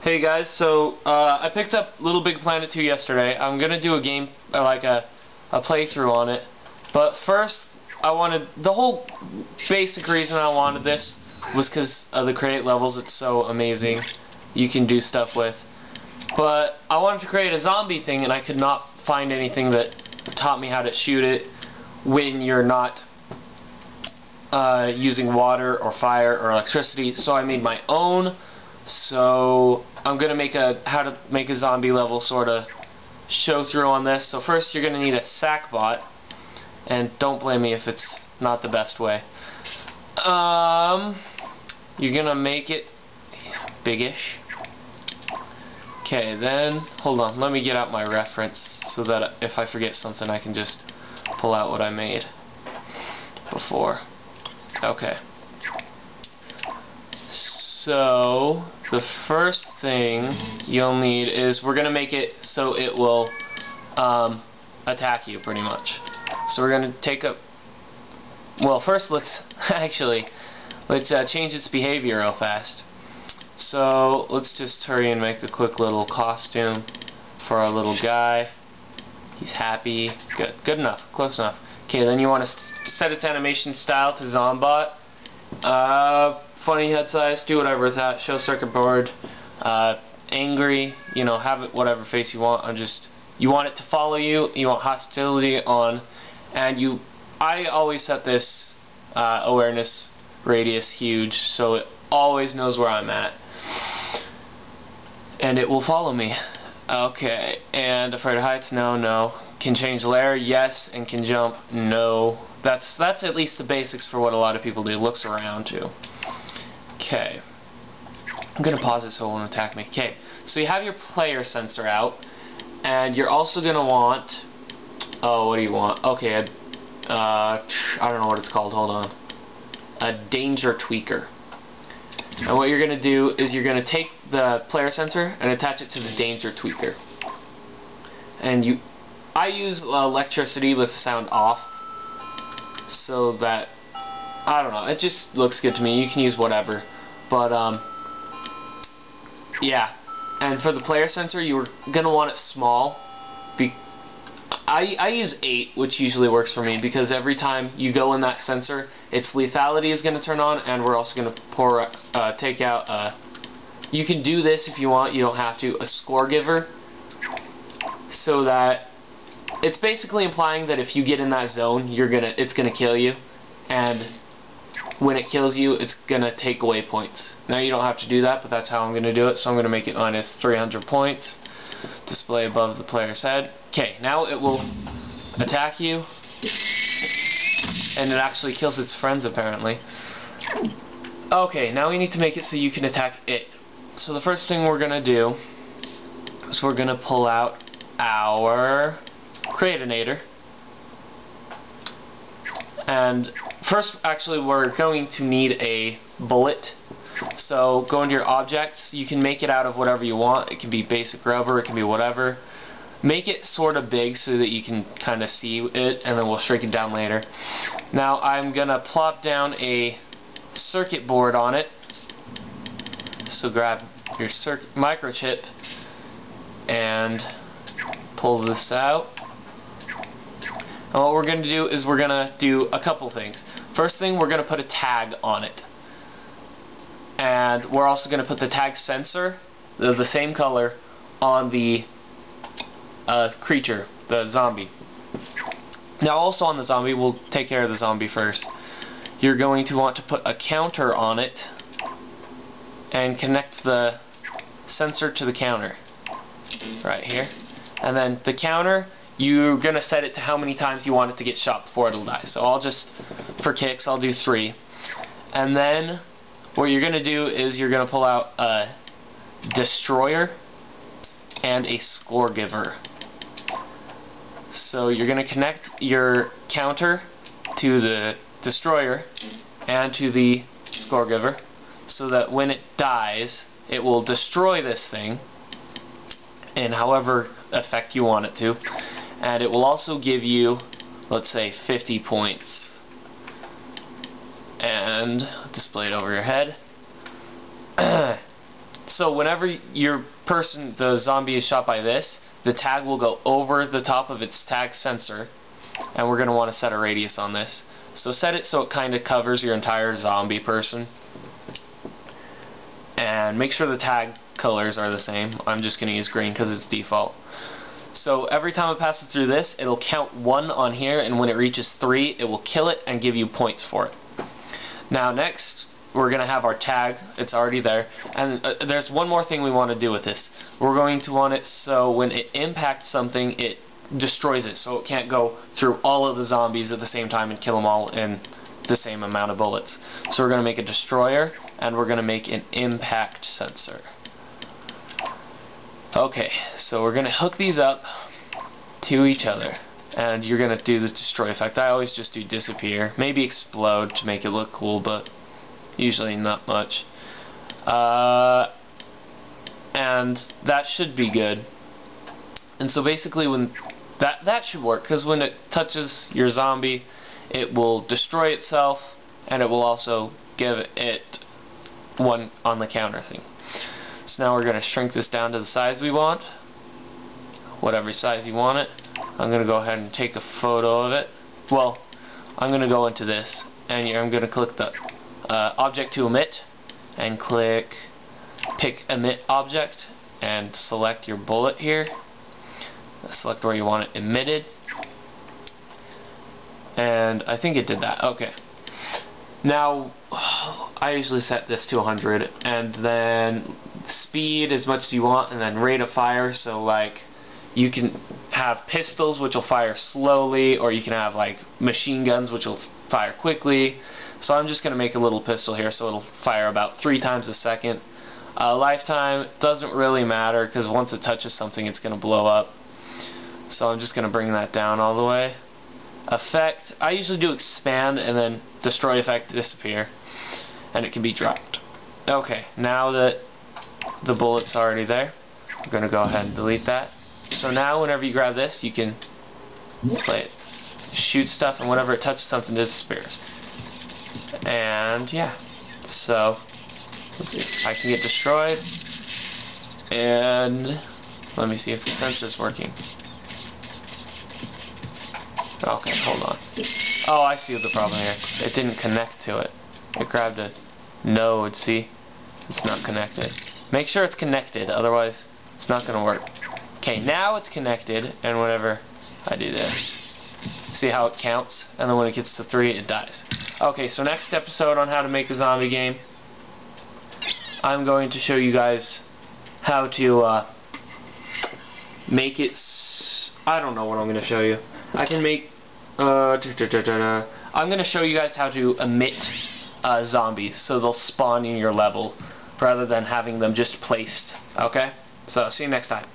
Hey guys, so I picked up LittleBigPlanet 2 yesterday. I'm gonna do a game, like a playthrough on it. But first, I wanted, the whole basic reason I wanted this was because of the create levels. It's so amazing. You can do stuff with. But I wanted to create a zombie thing, and I could not find anything that taught me how to shoot it when you're not using water or fire or electricity. So I made my own. So I'm gonna make how to make a zombie level sort of show through on this. So first you're gonna need a sack bot, and don't blame me if it's not the best way. You're gonna make it biggish. Okay, then hold on, let me get out my reference so that if I forget something I can just pull out what I made before. Okay. So the first thing you'll need is, we're gonna make it so it will attack you pretty much. So we're gonna take a, well, first let's change its behavior real fast. So let's just hurry and make a quick little costume for our little guy. He's happy. Good enough, close enough. Okay, then you want to set its animation style to Zombot. Funny head size, do whatever with that. Show circuit board. Angry, you know, have it whatever face you want. You want it to follow you. You want hostility on, and I always set this awareness radius huge, so it always knows where I'm at, and it will follow me. Okay, and afraid of heights? No. Can change layer? Yes. And can jump? No. That's at least the basics for what a lot of people do. Looks around too. Okay. I'm gonna pause it so it won't attack me. Okay. So you have your player sensor out, and you're also gonna want. Oh, what do you want? Okay. I don't know what it's called. Hold on. A danger tweaker. And what you're going to do is you're going to take the player sensor and attach it to the danger tweaker. And I use electricity with sound off, so that, I don't know, it just looks good to me. You can use whatever, but yeah. And for the player sensor, you're going to want it small. I use 8, which usually works for me, because every time you go in that sensor, its lethality is going to turn on, and we're also going to take out, you can do this if you want, you don't have to, a score giver, so that it's basically implying that if you get in that zone, it's going to kill you, and when it kills you, it's going to take away points. Now you don't have to do that, but that's how I'm going to do it, so I'm going to make it minus 300 points. Display above the player's head. Okay, now it will attack you, and it actually kills its friends apparently. Okay, now we need to make it so you can attack it. So the first thing we're gonna do is we're gonna pull out our Creatinator, and first actually we're going to need a bullet. So go into your objects. You can make it out of whatever you want. It can be basic rubber, it can be whatever. Make it sort of big so that you can kind of see it, and then we'll shrink it down later. Now I'm gonna plop down a circuit board on it. So grab your microchip and pull this out. And what we're gonna do is we're gonna do a couple things. First thing, we're gonna put a tag on it. And we're also going to put the tag sensor, the same color, on the creature, the zombie. Now also on the zombie, we'll take care of the zombie first. You're going to want to put a counter on it and connect the sensor to the counter right here. And then the counter, you're going to set it to how many times you want it to get shot before it'll die. So for kicks, I'll do 3. And then what you're going to do is you're going to pull out a destroyer and a score giver. So you're going to connect your counter to the destroyer and to the score giver, so that when it dies, it will destroy this thing in however effect you want it to, and it will also give you, let's say, 50 points. And display it over your head. So whenever the zombie is shot by this, the tag will go over the top of its tag sensor, and we're going to want to set a radius on this. So set it so it kind of covers your entire zombie person. And make sure the tag colors are the same. I'm just going to use green because it's default. So every time it passes through this, it'll count 1 on here, and when it reaches 3, it will kill it and give you points for it. Now next, we're going to have our tag. It's already there. And there's one more thing we want to do with this. We're going to want it so when it impacts something, it destroys it, so it can't go through all of the zombies at the same time and kill them all in the same amount of bullets. So we're going to make a destroyer, and we're going to make an impact sensor. Okay, so we're going to hook these up to each other, and you're going to do the destroy effect. I always just do disappear, maybe explode to make it look cool, but usually not much. And that should be good. And so basically when that should work, because when it touches your zombie, it will destroy itself, and it will also give it 1 on the counter thing. So now we're going to shrink this down to the size we want, whatever size you want it. I'm going to go ahead and take a photo of it. Well, I'm going to go into this, and I'm going to click the object to emit, and pick emit object, and select your bullet here. Select where you want it emitted, and I think it did that. Okay. Now I usually set this to 100, and then speed as much as you want, and then rate of fire. So like you can have pistols which will fire slowly, or you can have like machine guns which will fire quickly. So I'm just going to make a little pistol here so it'll fire about 3 times a second. Lifetime doesn't really matter, because once it touches something it's going to blow up. So I'm just going to bring that down all the way. Effect, I usually do expand and then destroy effect, disappear, and it can be dropped. Okay, now that the bullet's already there, I'm going to go ahead and delete that. So now whenever you grab this, you can play it, shoot stuff, and whenever it touches something, it disappears. And yeah, so let's see, I can get destroyed, and let me see if the sensor's working. Okay, hold on. Oh, I see the problem here. It didn't connect to it. It grabbed a node, see? It's not connected. Make sure it's connected, otherwise it's not going to work. Okay, now it's connected, and whenever I do this, see how it counts? And then when it gets to 3, it dies. Okay, so next episode on how to make a zombie game, I'm going to show you guys how to make it... I don't know what I'm going to show you. I can make I'm going to show you guys how to emit zombies so they'll spawn in your level rather than having them just placed. Okay? So see you next time.